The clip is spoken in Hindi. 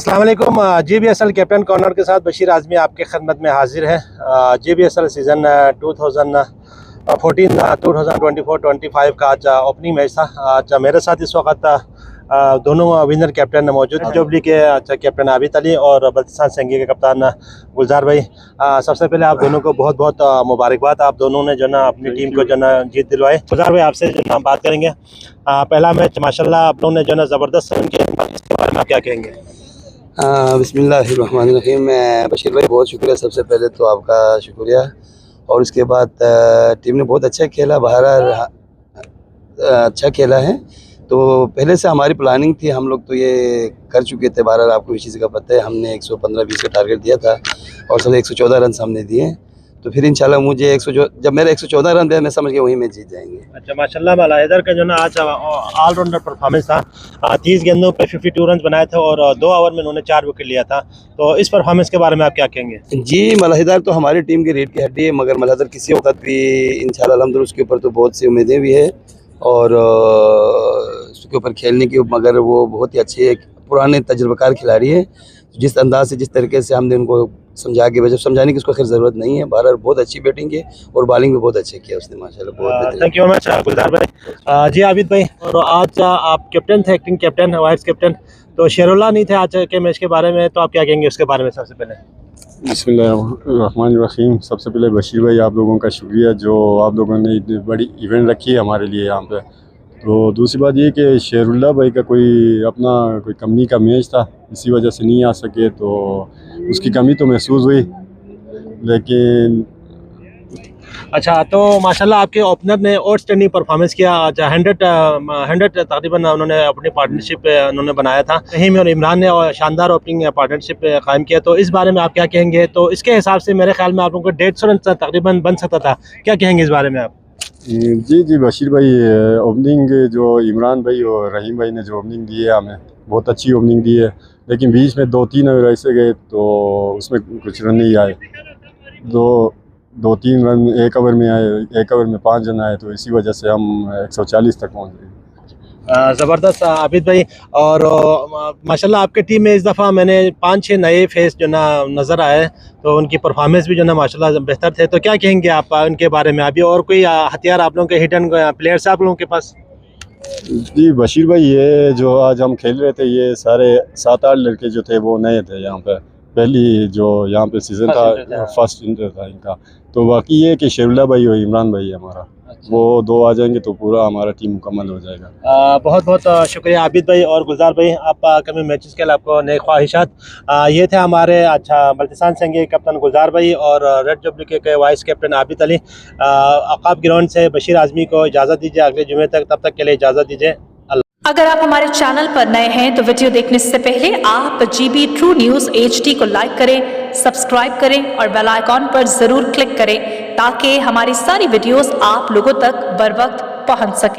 अस्सलाम वालेकुम। JBSL कैप्टन कॉर्नर के साथ बशीर आज़मी आपके खिदमत में हाजिर है। JBSL सीज़न 2024-25 का आज ओपनिंग मैच था। आज मेरे साथ इस वक्त दोनों विनर कैप्टन मौजूद हैं। जुबली के कैप्टन आबिद अली और बल्तिस्तान सेंगी के कप्तान गुलजार भाई। सबसे पहले आप दोनों को बहुत बहुत मुबारकबाद। आप दोनों ने जो ना अपनी टीम को जो ना जीत दिलवाए। गुलजार भाई आपसे जो ना बात करेंगे, पहला मैच माशाल्लाह आप लोगों ने जो ना ज़बरदस्त रन किया, इसके बारे में आप क्या कहेंगे? बिस्मिल्लाहिर्रहमानिर्रहीम। बशीर भाई बहुत शुक्रिया, सबसे पहले तो आपका शुक्रिया। और उसके बाद टीम ने बहुत अच्छा खेला, बाहर अच्छा खेला है। तो पहले से हमारी प्लानिंग थी, हम लोग तो ये कर चुके थे। बाहर आपको इस चीज़ का पता है, हमने 115-20 का टारगेट दिया था और सब 114 रन हमने दिए। तो फिर इंशाल्लाह मुझे जब मेरा 114 रन दिया, मैं समझ गया वहीं में जीत जाएंगे। अच्छा माशाल्लाह। मलाहिदर का जो ना आज ऑलराउंडर परफॉर्मेंस था। 30 गेंदों पे 52 रन बनाए थे और 2 ओवर में उन्होंने 4 विकेट लिया था। तो इस परफॉर्मेंस के बारे में आप क्या कहेंगे? जी, मलाहिदर तो हमारी टीम की रीढ़ की हड्डी है, मगर मलाहिदर किसी वक्त भी इंशाल्लाह अल्हम्दुलिल्लाह उसके ऊपर तो बहुत सी उम्मीदें भी है और उसके ऊपर खेलने की, मगर वो बहुत ही अच्छे पुराने तजुर्बेकार खिलाड़ी है। जिस अंदाज से, जिस तरीके से हमने उनको समझा के भेजा, समझाने की उसको खैर ज़रूरत नहीं है। बाहर बहुत अच्छी बैटिंग है और बॉलिंग भी बहुत अच्छे किया उसने माशाल्लाह, बहुत। थैंक यू वेरी मच गुलजार भाई। जी आबिद भाई, और आज आप कैप्टन थे, एक्टिंग कैप्टन, वाइस कैप्टन, तो शेरुल्लाह नहीं थे आज के मैच के बारे में, तो आप क्या कहेंगे उसके बारे में? सबसे पहले बिस्मिल्लाहिर्रहमानिर्रहीम। सबसे पहले बशीर भाई आप लोगों का शुक्रिया, जो आप लोगों ने इतनी बड़ी इवेंट रखी है हमारे लिए यहाँ पे। तो दूसरी बात ये कि शेरुल्लाह भाई का कोई अपना कोई कंपनी का मैच था, इसी वजह से नहीं आ सके, तो उसकी कमी तो महसूस हुई, लेकिन अच्छा, तो माशाल्लाह आपके ओपनर ने आउटस्टैंडिंग परफॉर्मेंस किया। आज 100 तकरीबन उन्होंने अपनी पार्टनरशिप उन्होंने बनाया था। रहीम और इमरान ने और शानदार ओपनिंग पार्टनरशिप कायम किया। तो इस बारे में आप क्या कहेंगे? तो इसके हिसाब से मेरे ख्याल में आप लोगों को 150 रन तकरीबन बन सकता था। क्या कहेंगे इस बारे में आप? जी बशीर भाई, ओपनिंग जो इमरान भाई और रहीम भाई ने जो ओपनिंग दी है, हमें बहुत अच्छी ओपनिंग दी है, लेकिन बीच में 2-3 ओवर ऐसे गए तो उसमें कुछ रन नहीं आए। 2-3 रन एक ओवर में आए, एक ओवर में 5 रन आए, तो इसी वजह से हम 140 तक पहुँच गए। ज़बरदस्त आबिद भाई। और माशाल्लाह आपके टीम में इस दफ़ा मैंने 5-6 नए फेस जो ना नज़र आए, तो उनकी परफॉर्मेंस भी जो ना माशाल्लाह बेहतर थे। तो क्या कहेंगे आप उनके बारे में? अभी और कोई हथियार आप लोगों के हिडन प्लेयर्स आप लोगों के पास? जी बशीर भाई, ये जो आज हम खेल रहे थे, ये सारे 7-8 लड़के जो थे वो नए थे यहाँ पे। पहली जो यहाँ पे सीज़न था, फर्स्ट इंटर था इनका। तो बाकी ये कि शेरुल्लाह भाई और इमरान भाई हमारा, वो 2 आ जाएंगे तो पूरा हमारा टीम मुकम्मल हो जाएगा। बहुत बहुत शुक्रिया आबिद भाई और गुलजार भाई। आप कभी मैचेस के लिए आपको नए ख्वाहिशात। ये थे हमारे बल्तिस्तान सेंगी कप्तान गुलजार भाई और रेड जुबली के वाइस कैप्टन आबिद अली। अकाब ग्राउंड से बशीर आज़मी को इजाज़त दीजिए अगले जुमे तक। तब तक के लिए इजाज़त दीजिए। अगर आप हमारे चैनल पर नए हैं तो वीडियो देखने से पहले आप GB True News HD को लाइक करें, सब्सक्राइब करें और बेल आइकॉन पर ज़रूर क्लिक करें, ताकि हमारी सारी वीडियोस आप लोगों तक बर वक्त पहुंच सके।